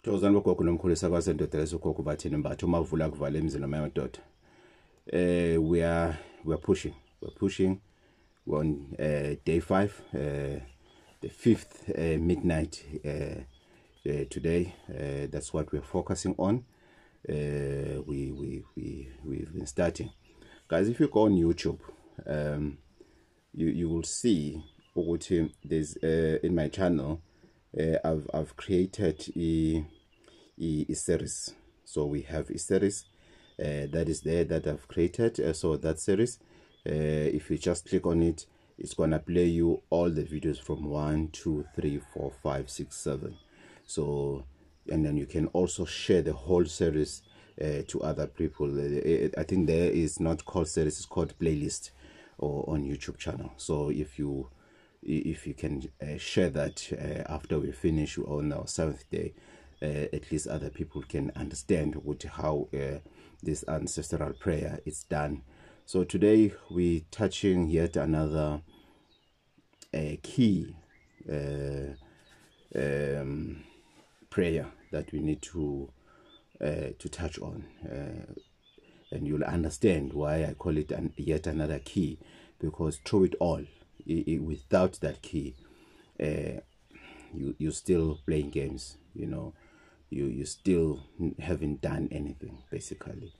Tozani bogogo nomkhulisa kwasendoda lesogogo Bathini Mbatha umavula kuvala emzini amadoda. We're pushing. We're on day 5, the 5th midnight today. That's what we're focusing on. We've been starting. Guys, if you go on YouTube, you will see there's in my channel I've created a series. So we have a series that is there that I've created. So that series, if you just click on it, it's gonna play you all the videos from 1, 2, 3, 4, 5, 6, 7. So, and then you can also share the whole series to other people. I think there is not called series, it's called playlist or on YouTube channel. So if you can share that after we finish on our 7th day, at least other people can understand how this ancestral prayer is done. So today we're touching yet another key prayer that we need to touch on, and you'll understand why I call it yet another key, because through it all, without that key, you're still playing games. You know, you still haven't done anything basically.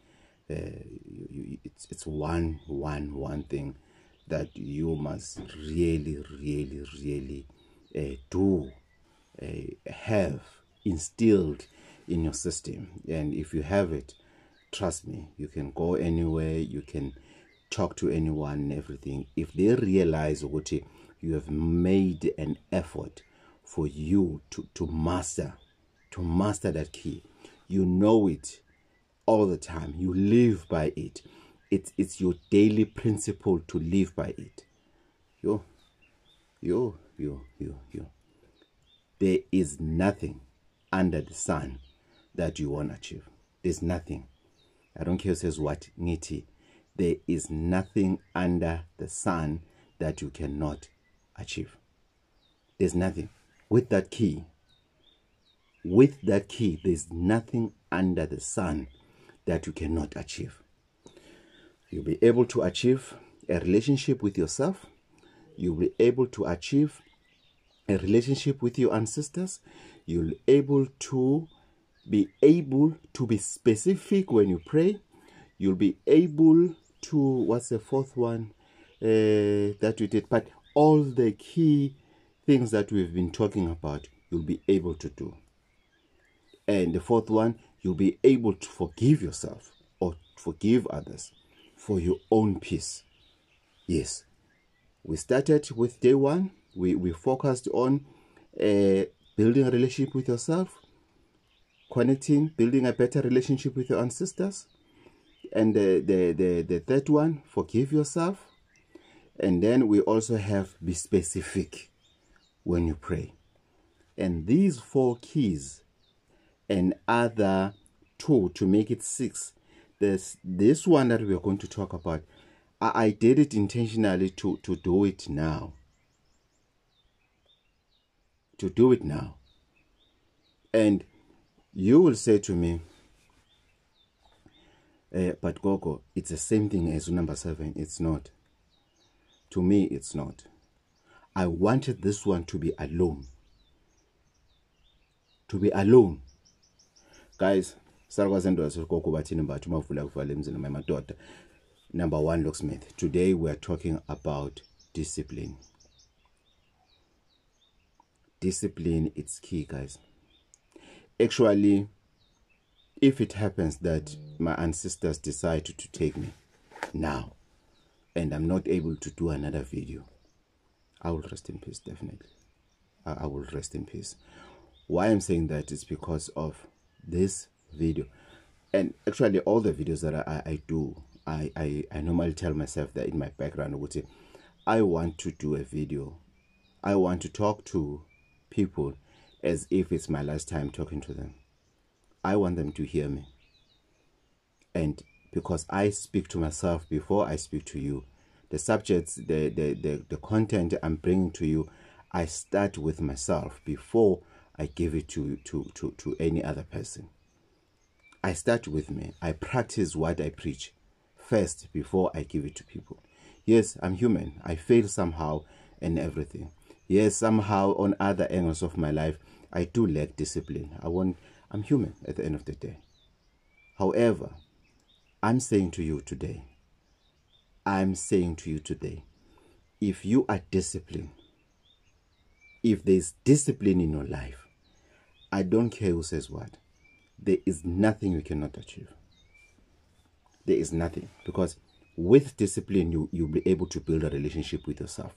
It's one thing that you must really do, have instilled in your system. And if you have it, trust me, you can go anywhere, you can talk to anyone and everything. If they realize what you have made an effort for you to master that key, you know it all the time, you live by it, it's your daily principle to live by it. There is nothing under the sun that you won't achieve. There's nothing. I don't care who says what, niti. There is nothing under the sun that you cannot achieve. There's nothing. With that key, there's nothing under the sun that you cannot achieve. You'll be able to achieve a relationship with yourself. You'll be able to achieve a relationship with your ancestors. You'll be able to be specific when you pray. You'll be able to, what's the fourth one that we did? But all the key things that we've been talking about, you'll be able to do. And the fourth one, you'll be able to forgive yourself or forgive others for your own peace. Yes, we started with day 1. We focused on building a relationship with yourself, connecting, building a better relationship with your ancestors. And the third one, forgive yourself. And then we also have be specific when you pray. And these 4 keys and other 2 to make it 6. There's this one that we are going to talk about. I did it intentionally to do it now. To do it now. And you will say to me, but Gogo, it's the same thing as number 7. It's not. To me, it's not. I wanted this one to be alone. To be alone. Guys, Gogo Bathini Mbatha umavula kuvala emzini amadoda. Number 1, locksmith. Today we are talking about discipline. Discipline, it's key, guys. Actually, if it happens that my ancestors decide to take me now and I'm not able to do another video, I will rest in peace, definitely. I will rest in peace. Why I'm saying that is because of this video. And actually all the videos that I do, I normally tell myself that in my background, I want to do a video. I want to talk to people as if it's my last time talking to them. I want them to hear me. And because I speak to myself before I speak to you, the subjects, the content I'm bringing to you, I start with myself before I give it to any other person. I start with me. I practice what I preach first before I give it to people. Yes, I'm human. I fail somehow and everything. Yes, somehow on other angles of my life, I do lack discipline. I'm human at the end of the day. However, I'm saying to you today, if you are disciplined, if there's discipline in your life, I don't care who says what, there is nothing you cannot achieve. There is nothing. Because with discipline, you'll be able to build a relationship with yourself.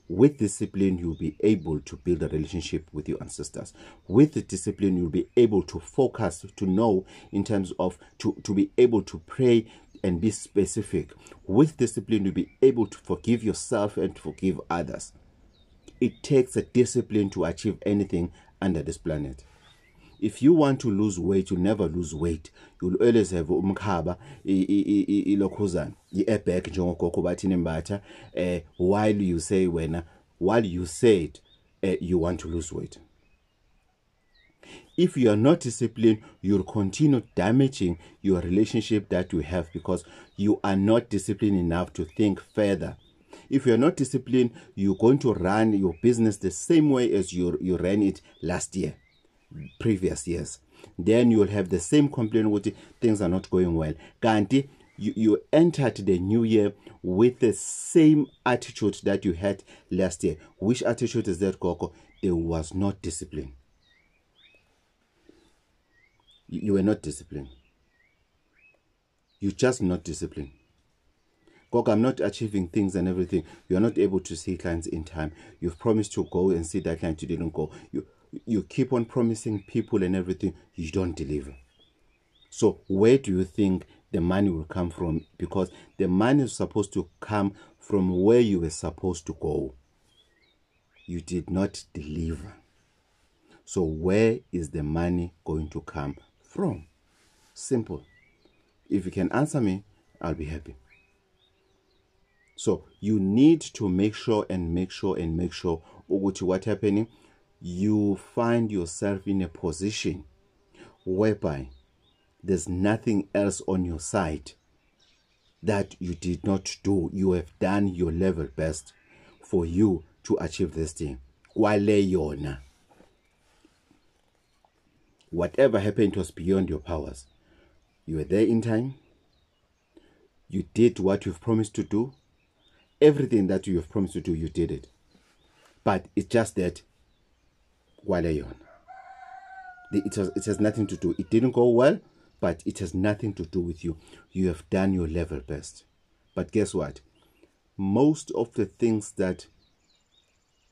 With discipline, you'll be able to build a relationship with your ancestors. With the discipline, you'll be able to focus, to know in terms of, to be able to pray and be specific. With discipline, you'll be able to forgive yourself and to forgive others. It takes a discipline to achieve anything under this planet. If you want to lose weight, you'll never lose weight. You'll always have umkhaba, ilokhuzana, i-airbag njengo Gogo Bathini Mbatha, while you say you want to lose weight. If you are not disciplined, you'll continue damaging your relationship that you have because you are not disciplined enough to think further. If you are not disciplined, you're going to run your business the same way as you ran it last year, previous years. Then you'll have the same complaint with things are not going well. Kanti, you entered the new year with the same attitude that you had last year. Which attitude is that, Gogo? There was not discipline. You were not disciplined. You're just not disciplined. Gogo, I'm not achieving things and everything. You're not able to see clients in time. You've promised to go and see that client, you didn't go. You keep on promising people and everything, you don't deliver. So where do you think the money will come from? Because the money is supposed to come from where you were supposed to go. You did not deliver. So where is the money going to come from? Simple. If you can answer me, I'll be happy. So you need to make sure what's happening. You find yourself in a position whereby there's nothing else on your side that you did not do. You have done your level best for you to achieve this thing. Whatever happened was beyond your powers. You were there in time. You did what you've promised to do. Everything that you have promised to do, you did it. But it's just that it has nothing to do. It didn't go well, but it has nothing to do with you. You have done your level best. But guess what? Most of the things that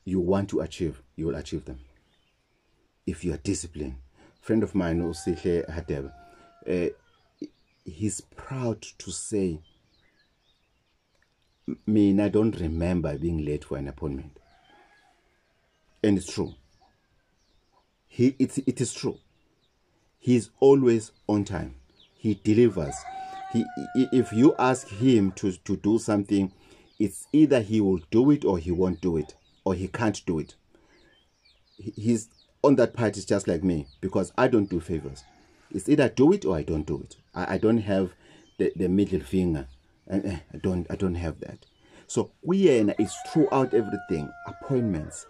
you want to achieve, you will achieve them if you are disciplined. A friend of mine, Usihle Hadeb, he's proud to say, I don't remember being late for an appointment. And it's true. It is true. He's always on time. He delivers. If you ask him to do something, it's either he will do it or he won't do it, or he can't do it. He's on that part is just like me, because I don't do favors. It's either do it or I don't do it. I don't have the middle finger. I don't have that. So it's throughout everything. Appointments.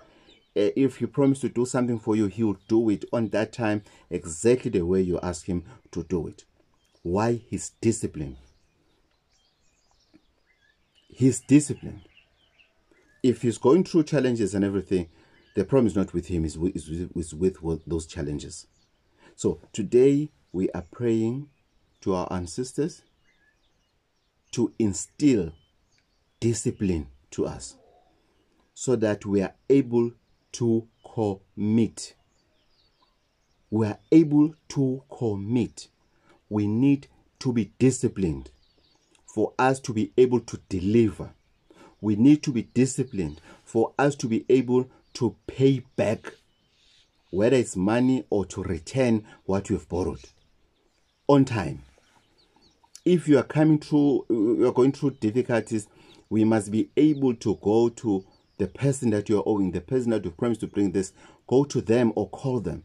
If he promised to do something for you, he will do it on that time, exactly the way you ask him to do it. Why? He's disciplined. He's disciplined. If he's going through challenges and everything, the problem is not with him, is with those challenges. So today we are praying to our ancestors to instill discipline to us so that we are able to commit. We are able to commit. We need to be disciplined for us to be able to deliver. We need to be disciplined for us to be able to pay back, whether it's money or to return what you've borrowed on time. If you are going through difficulties, we must be able to go to the person that you're owing, the person that you've promised to bring this, go to them or call them.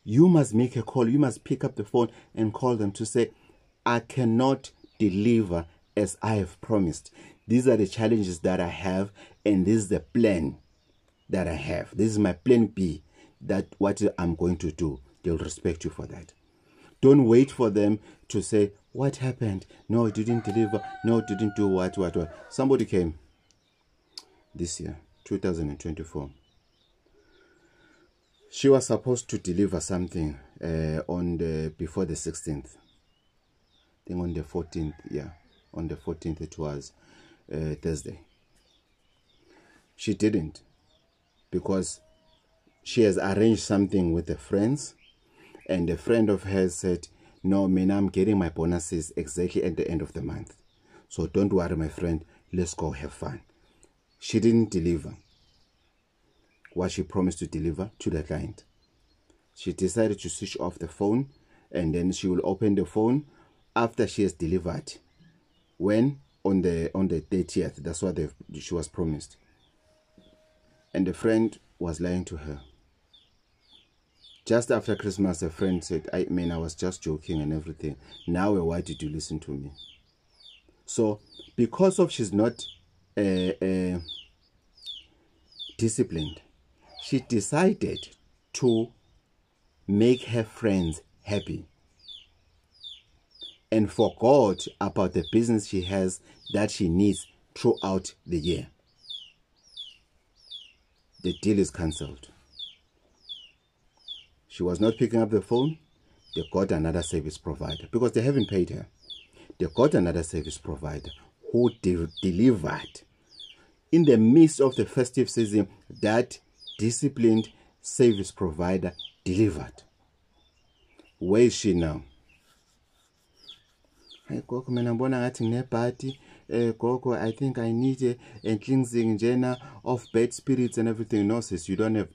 You must make a call. You must pick up the phone and call them to say, I cannot deliver as I have promised. These are the challenges that I have, and this is the plan that I have. This is my plan B, that what I'm going to do. They'll respect you for that. Don't wait for them to say, what happened? No, it didn't deliver. No, it didn't do what. Somebody came this year, 2024. She was supposed to deliver something before the 16th. I think on the 14th, yeah. On the 14th it was Thursday. She didn't, because she has arranged something with the friends, and a friend of hers said, no, man, I'm getting my bonuses exactly at the end of the month. So don't worry, my friend, let's go have fun. She didn't deliver what she promised to deliver to the client. She decided to switch off the phone, and then she will open the phone after she has delivered. When? On the 30th. That's what she was promised. And the friend was lying to her. Just after Christmas, a friend said, I was just joking and everything. Now, why did you listen to me? So, because of she's not disciplined, she decided to make her friends happy and forgot about the business she has that she needs throughout the year. The deal is cancelled. She was not picking up the phone. They got another service provider because they haven't paid her. They got another service provider who delivered. In the midst of the festive season, that disciplined service provider delivered. Where is she now? Hey, Gogo, Gogo, I think I need a cleansing jena of bad spirits and everything. No, sis, you don't have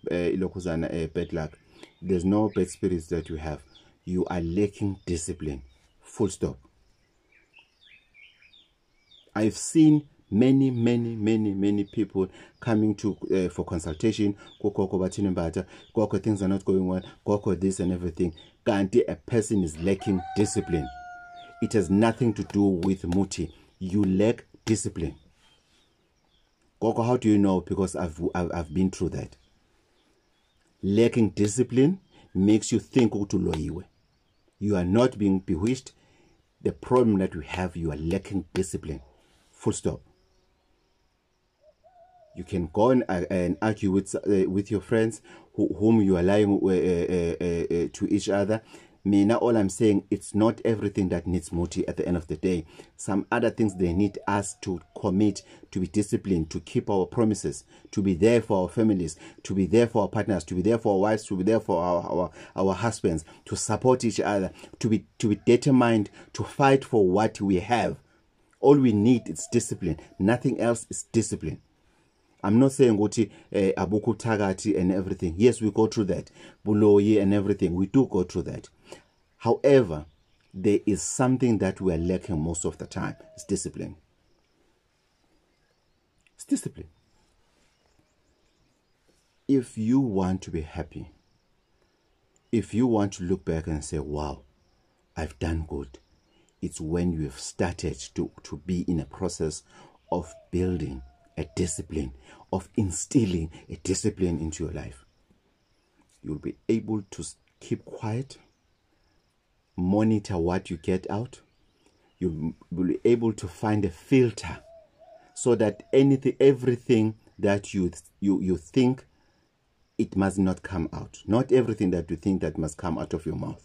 bad luck. There's no bad spirits that you have. You are lacking discipline. Full stop. I've seen many people coming to for consultation. Gogo Bathini Mbatha. Gogo, things are not going well. Gogo, this and everything. Guarantee a person is lacking discipline. It has nothing to do with muti. You lack discipline. Gogo, how do you know? Because I've been through that. Lacking discipline makes you think you are not being bewitched. The problem that you have, you are lacking discipline. Full stop. You can go and argue with your friends whom you are lying to each other. All I'm saying, it's not everything that needs muti at the end of the day. Some other things, they need us to commit, to be disciplined, to keep our promises, to be there for our families, to be there for our partners, to be there for our wives, to be there for our husbands, to support each other, to be determined to fight for what we have. All we need is discipline. Nothing else is discipline. I'm not saying abuku tagati and everything. Yes, we go through that. Buloyi and everything. We do go through that. However, there is something that we are lacking most of the time. It's discipline. It's discipline. If you want to be happy, if you want to look back and say, wow, I've done good, it's when you have started to be in a process of building a discipline, of instilling a discipline into your life. You'll be able to keep quiet, monitor what you get out. You'll be able to find a filter so that everything that you think, it must not come out. Not everything that you think that must come out of your mouth.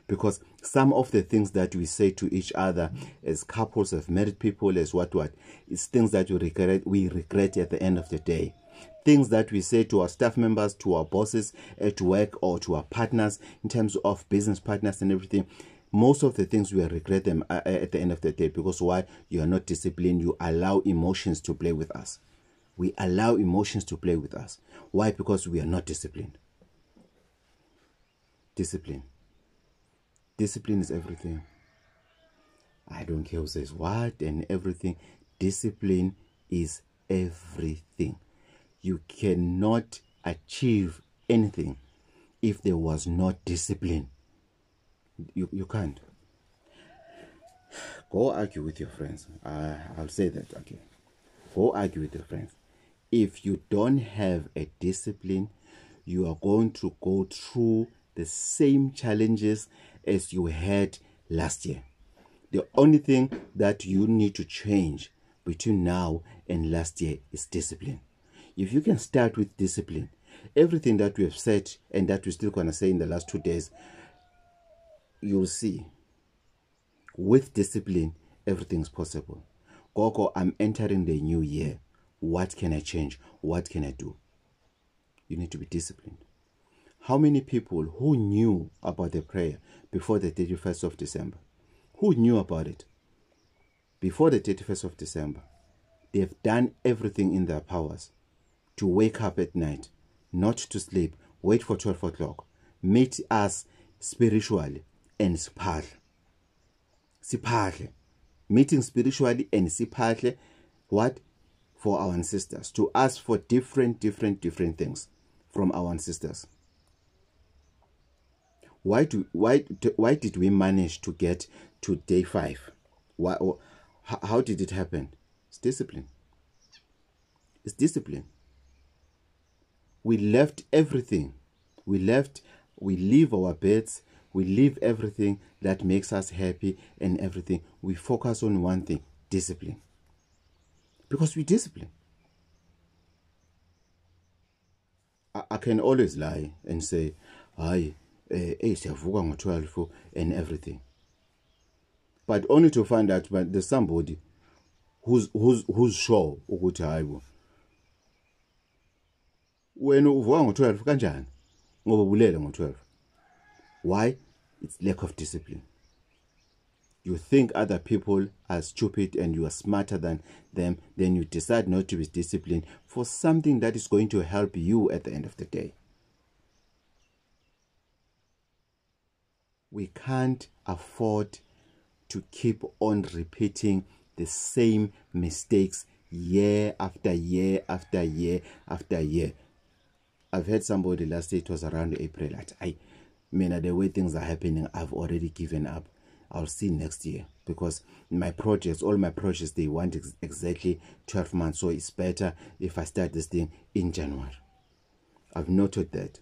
Because some of the things that we say to each other as couples, as married people, as what, it's things that we regret at the end of the day. Things that we say to our staff members, to our bosses at work, or to our partners in terms of business partners and everything. Most of the things we regret them at the end of the day. Because why? You are not disciplined. You allow emotions to play with us. We allow emotions to play with us. Why? Because we are not disciplined. Discipline. Discipline is everything. I don't care who says what and everything. Discipline is everything. You cannot achieve anything if there was not discipline. You can't. Go argue with your friends. I'll say that, okay. Go argue with your friends. If you don't have a discipline, you are going to go through the same challenges as you had last year. The only thing that you need to change between now and last year is discipline. If you can start with discipline, everything that we have said and that we're still going to say in the last 2 days, you'll see. With discipline, everything's possible. Gogo, I'm entering the new year. What can I change? What can I do? You need to be disciplined. How many people who knew about the prayer before the 31st of December? Who knew about it before the 31st of December? They've done everything in their powers to wake up at night, not to sleep, wait for 12 o'clock, meet us spiritually and siphahla. Meeting spiritually and siphahla. What? For our ancestors. To ask for different things from our ancestors. Why did we manage to get to day 5? How did it happen? It's discipline. It's discipline. We left everything. We leave our beds. We leave everything that makes us happy and everything. We focus on one thing, discipline. Because we discipline. I can always lie and say, siyavuka ngo-12 and everything. But only to find out that there's somebody who's sure ukuthi hayibo wena uvuka ngo-12 kanjani ngoba bulele ngo-12. Why? It's lack of discipline. You think other people are stupid and you are smarter than them, then you decide not to be disciplined for something that is going to help you at the end of the day. We can't afford to keep on repeating the same mistakes year after year after year after year. I've heard somebody last year, it was around April, the way things are happening, I've already given up. I'll see next year, because my projects, all my projects, they want exactly 12 months. So it's better if I start this thing in January. I've noted that.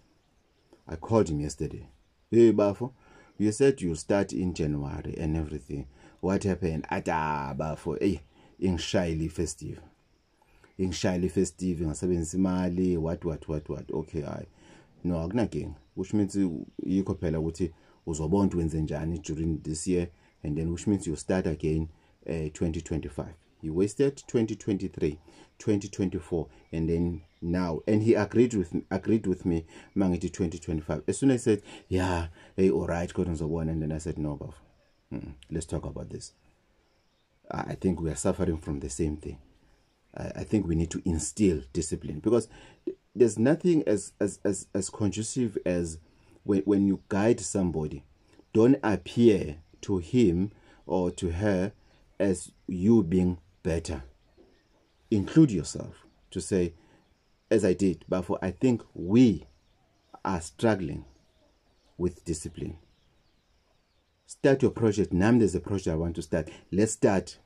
I called him yesterday. Hey, Bafo, you said you'll start in January and everything. What happened? Bafo, hey, in shyly festive. In shyly festive, in Sabin what. Okay, no, agnaking, which means you kopela wuti uzobona wenze njani during this year, and then which means you start again 2025. He wasted 2023, 2024, and then now, and he agreed with me mangiti 2025. As soon as I said, yeah, hey, all right, and then I said, no, Baf, let's talk about this. I think we are suffering from the same thing. I think we need to instill discipline, because there's nothing as conducive as when you guide somebody. Don't appear to him or to her as you being better. Include yourself to say, as I did, but I think we are struggling with discipline. Start your project. Now there's a project I want to start. Let's start.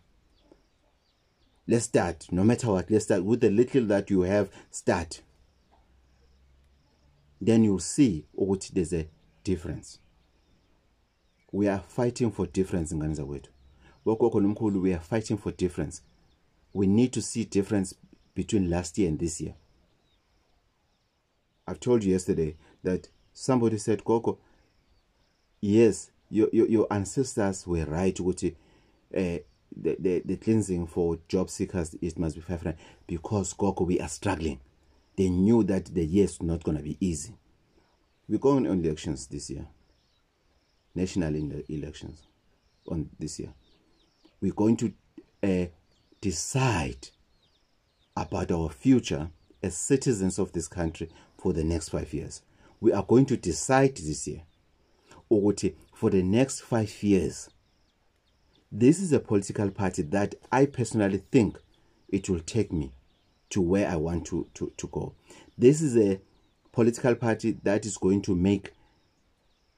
Let's start. No matter what, let's start with the little that you have. Start. Then you'll see there's a difference. We are fighting for difference in Ganiza Wetu. We are fighting for difference. We need to see difference between last year and this year. I've told you yesterday that somebody said, Gogo, yes, your ancestors were right. The cleansing for job seekers, it must be 500, because Gogo, we are struggling. They knew that the year is not going to be easy. We're going on elections this year. National elections on this year. We're going to decide about our future as citizens of this country for the next 5 years. We are going to decide this year, for the next 5 years. This is a political party that I personally think it will take me to where I want to go. This is a political party that is going to make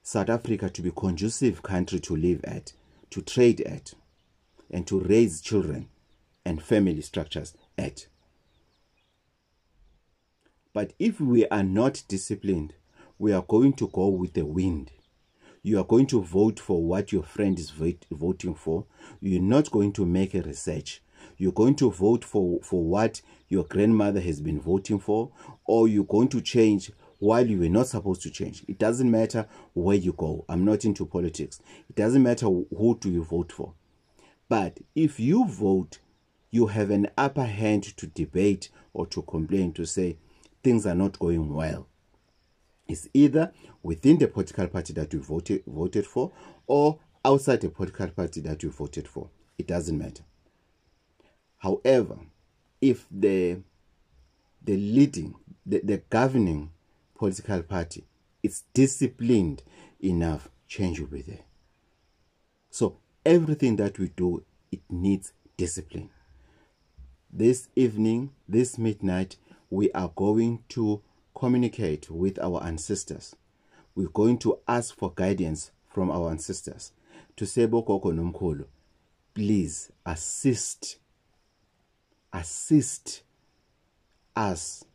South Africa to be a conducive country to live at, to trade at, and to raise children and family structures at. But if we are not disciplined, we are going to go with the wind. You are going to vote for what your friend is voting for. You're not going to make a research. You're going to vote for what your grandmother has been voting for, or you're going to change while you were not supposed to change. It doesn't matter where you go. I'm not into politics. It doesn't matter who do you vote for. But if you vote, you have an upper hand to debate or to complain, to say things are not going well. It's either within the political party that you voted for, or outside the political party that you voted for. It doesn't matter. However, if the governing political party is disciplined enough, change will be there. So everything that we do, it needs discipline. This evening, this midnight, we are going to communicate with our ancestors. We're going to ask for guidance from our ancestors to say, Bokoko Nomkhulu, please assist us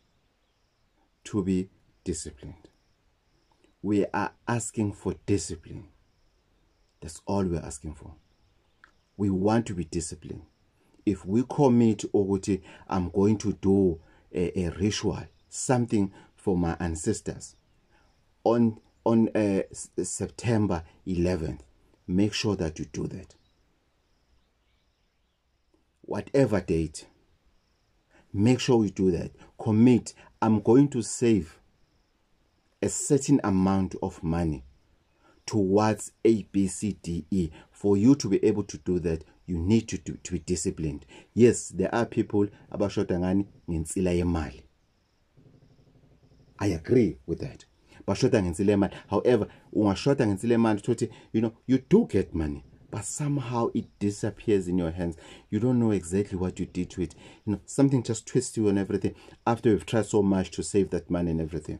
to be disciplined. We are asking for discipline. That's all we're asking for. We want to be disciplined. If we commit, Oguti, I'm going to do a ritual, something for my ancestors on September 11th, make sure that you do that. Whatever date, make sure you do that. Commit. I'm going to save a certain amount of money towards A, B, C, D, E. For you to be able to do that, you need to be disciplined. Yes, there are people abashotangani nginsila yemali. I agree with that. Bashota nginsila yemali. However, ungashota nginsila yemali, you do get money, but somehow it disappears in your hands. You don't know exactly what you did to it. Something just twists you and everything after you've tried so much to save that money and everything.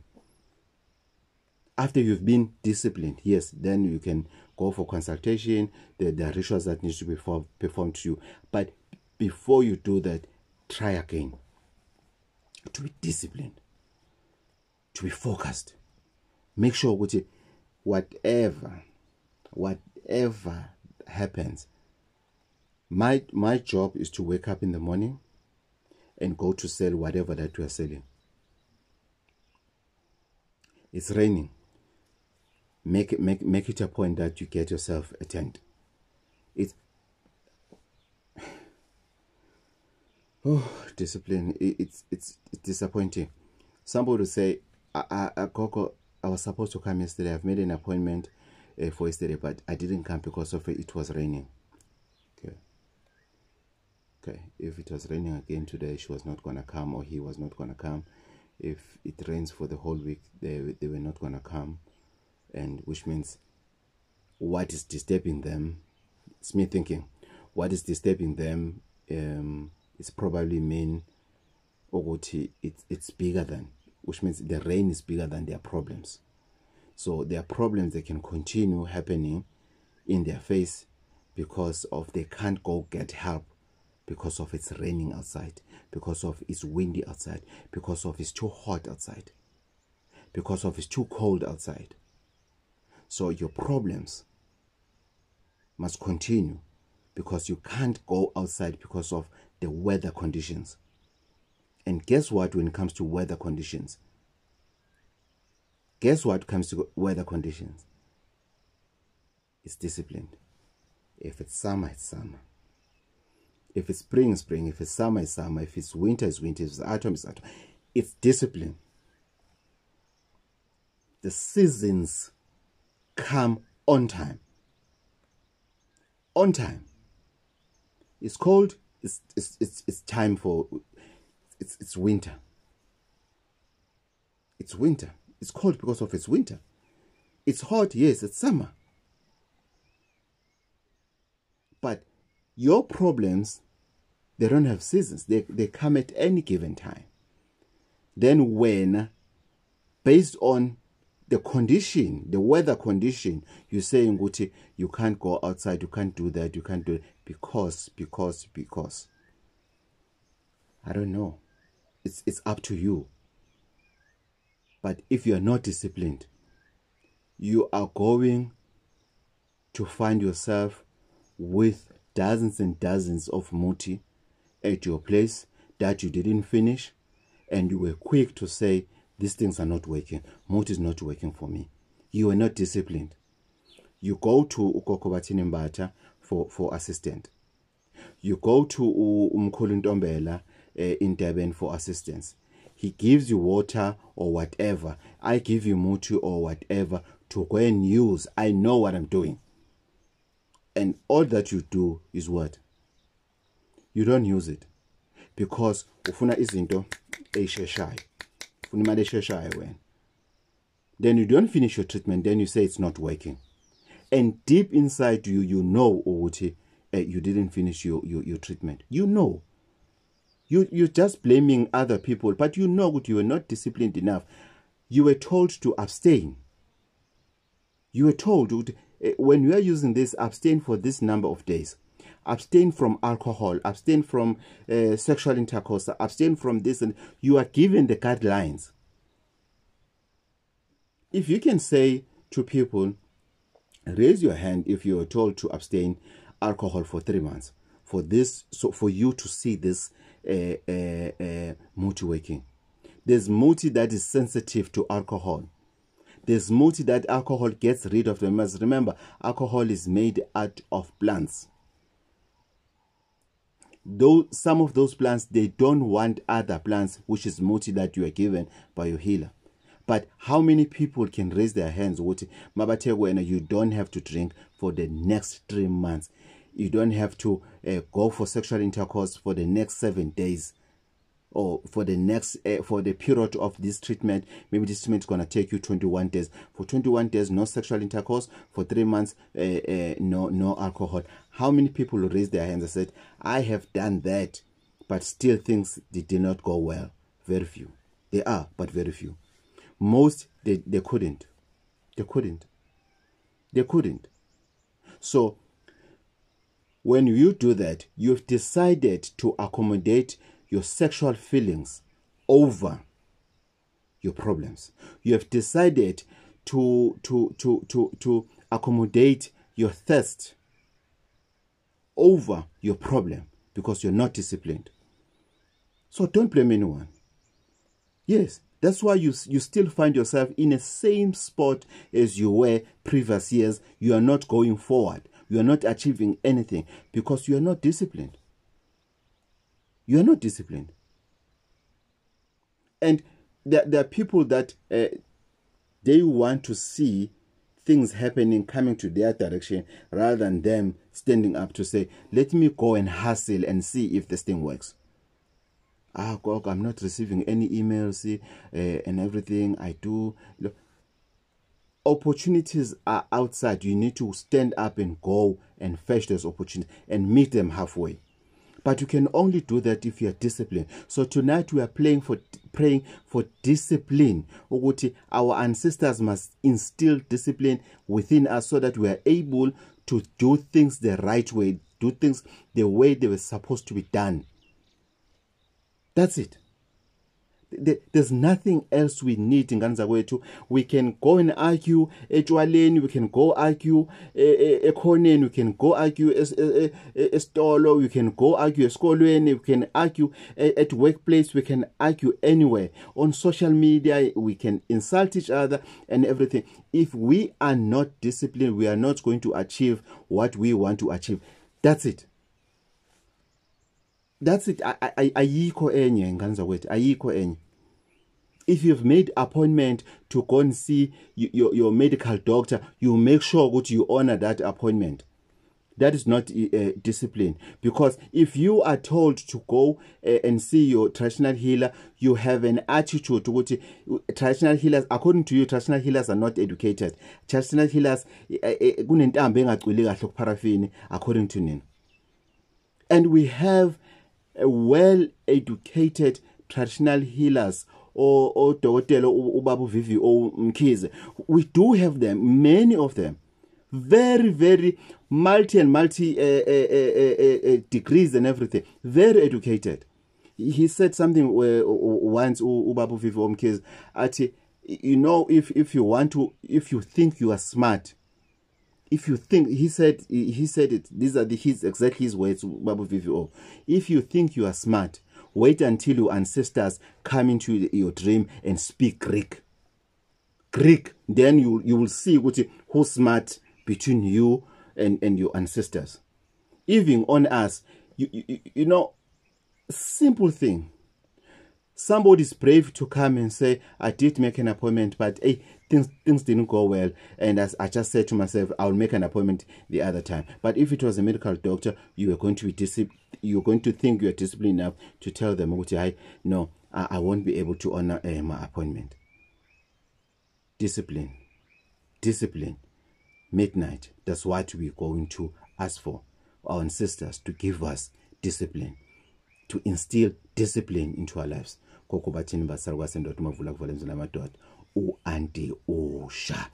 After you've been disciplined, yes, then you can go for consultation. There are rituals that need to be performed to you. But before you do that, try again to be disciplined, to be focused. Make sure whatever happens, my job is to wake up in the morning and go to sell whatever that we are selling. It's raining. Make it a point that you get yourself a tent. Discipline. It's disappointing. Somebody will say, Gogo, I was supposed to come yesterday. I've made an appointment for yesterday, but I didn't come because of it was raining. Okay. If it was raining again today, she was not gonna come, or he was not gonna come. If it rains for the whole week, they were not gonna come. And which means what is disturbing them, it's me thinking, what is disturbing them is probably mean it's bigger than, which means the rain is bigger than their problems. So their problems, they can continue happening in their face because of they can't go get help, because of it's raining outside, because of it's windy outside, because of it's too hot outside, because of it's too cold outside. So your problems must continue because you can't go outside because of the weather conditions. And guess what when it comes to weather conditions? Guess what comes to weather conditions? It's disciplined. If it's summer, it's summer. If it's spring, it's spring. If it's summer, it's summer. If it's winter, it's winter. If it's autumn, it's autumn. It's discipline. The seasons come on time. On time. It's cold. It's time for. It's winter. It's winter. It's cold because of it's winter. It's hot. Yes, it's summer. But your problems They don't have seasons. They come at any given time. Then when, based on the condition, the weather condition, you're saying, Guti, you can't go outside, you can't do that, you can't do it, because. I don't know. It's up to you. But if you are not disciplined, you are going to find yourself with dozens and dozens of muti at your place that you didn't finish, and you were quick to say, these things are not working. Muti is not working for me. You are not disciplined. You go to Gogo Bathini Mbatha for assistant. You go to Ntombela in Durban for assistance. He gives you water or whatever. I give you muti or whatever to go and use. I know what I'm doing. And all that you do is what? You don't use it. Because ufuna izinto esheshayo. Ufuna imali esheshayo wena. Then you don't finish your treatment. Then you say it's not working. And deep inside you, you know, Uguti, you didn't finish your treatment. You know. You're just blaming other people, but you know that you were not disciplined enough. You were told to abstain. You were told, when you are using this, abstain for this number of days. Abstain from alcohol, abstain from sexual intercourse, abstain from this, and you are given the guidelines. If you can say to people, raise your hand if you are told to abstain alcohol for 3 months. For this, so for you to see this muti working. There's muti that is sensitive to alcohol. There's muti that alcohol gets rid of them. As remember, alcohol is made out of plants. Though some of those plants, they don't want other plants, which is muti that you are given by your healer. But how many people can raise their hands? You don't have to drink for the next 3 months. You don't have to go for sexual intercourse for the next 7 days, or for the next for the period of this treatment. Maybe this treatment is going to take you 21 days. For 21 days, no sexual intercourse. For 3 months, no alcohol. How many people raised their hands and said, I have done that, but still things did not go well? Very few. They are, but very few. Most, they couldn't. They couldn't. They couldn't. So, when you do that, you've decided to accommodate your sexual feelings over your problems. You have decided to accommodate your thirst over your problem because you're not disciplined. So don't blame anyone. Yes, that's why you still find yourself in the same spot as you were previous years. You are not going forward. You are not achieving anything because you are not disciplined. You are not disciplined. And there are people that they want to see things happening, coming to their direction, rather than them standing up to say, let me go and hustle and see if this thing works. God, I'm not receiving any emails and everything I do. Look, opportunities are outside. You need to stand up and go and fetch those opportunities and meet them halfway. But you can only do that if you are disciplined. So tonight we are praying for discipline. Our ancestors must instill discipline within us so that we are able to do things the right way, do things the way they were supposed to be done. That's it. There's nothing else we need in Ganzagwetu. We can go and argue etwaleni, we can go argue ekhoneni, we can go argue estolo, we can go argue eskolweni, we can argue at workplace, we can argue anywhere. On social media, we can insult each other and everything. If we are not disciplined, we are not going to achieve what we want to achieve. That's it. That's it. Ayikho enye Ganzagwetu, ayikho enye. If you've made appointment to go and see your medical doctor, you make sure that you honor that appointment. That is not discipline. Because if you are told to go and see your traditional healer, you have an attitude to what traditional healers, according to you, traditional healers are not educated. Traditional healers, according to Nina. And we have well-educated traditional healers or dokotela ubaba Vivi or Mkhize. We do have them, many of them, very, very multi degrees and everything, very educated. He said something once, ubaba Vivi or Mkhize, you know, if you think you are smart, if you think, he said it, these are exactly his words, Babu Vivi. If you think you are smart, wait until your ancestors come into your dream and speak Greek. Then you will see who's smart between you and your ancestors. Even on us, you know, simple thing. Somebody's brave to come and say, I did make an appointment, but hey, things didn't go well. And as I just said to myself, I'll make an appointment the other time. But if it was a medical doctor, you are going to be you're going to think you are disciplined enough to tell them, no, I won't be able to honor my appointment. Discipline. Midnight. That's what we're going to ask for our ancestors, to give us discipline, to instill discipline into our lives. Gogo Bathini Mbatha, Auntie Osha,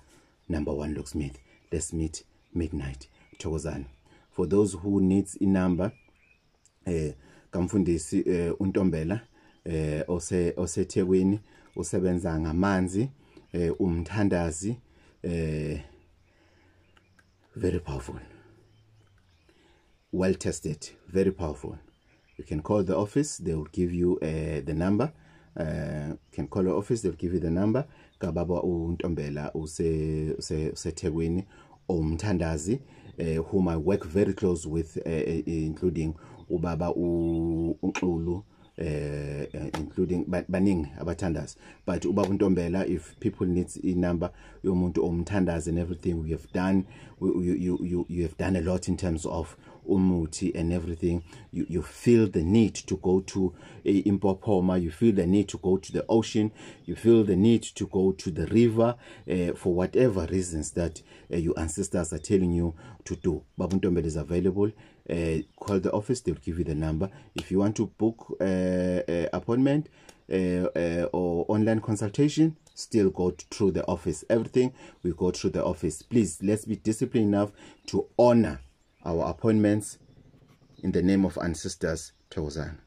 #1 locksmith. Let's meet midnight. Thokozani. For those who needs a number, kamfundisi uNtombela oseThekwini, usebenza ngamanzi, umthandazi, very powerful, well tested, very powerful. You can call the office, they will give you the number. You can call the office, they'll give you the number. Kababa uNtombela useThekwini, umthandazi, whom I work very close with, including ubaba uNxulu, including baning abathandazi. But ubaba uNtombela, if people need a number, yomuntu omthandazi and everything, we have done, you have done a lot in terms of umuti and everything. You feel the need to go to Impopoma, you feel the need to go to the ocean, you feel the need to go to the river, for whatever reasons that your ancestors are telling you to do. Baba Ntombela is available. Call the office, they'll give you the number. If you want to book appointment or online consultation, still go through the office. Everything we go through the office. Please, let's be disciplined enough to honor our appointments in the name of ancestors. Thokozani.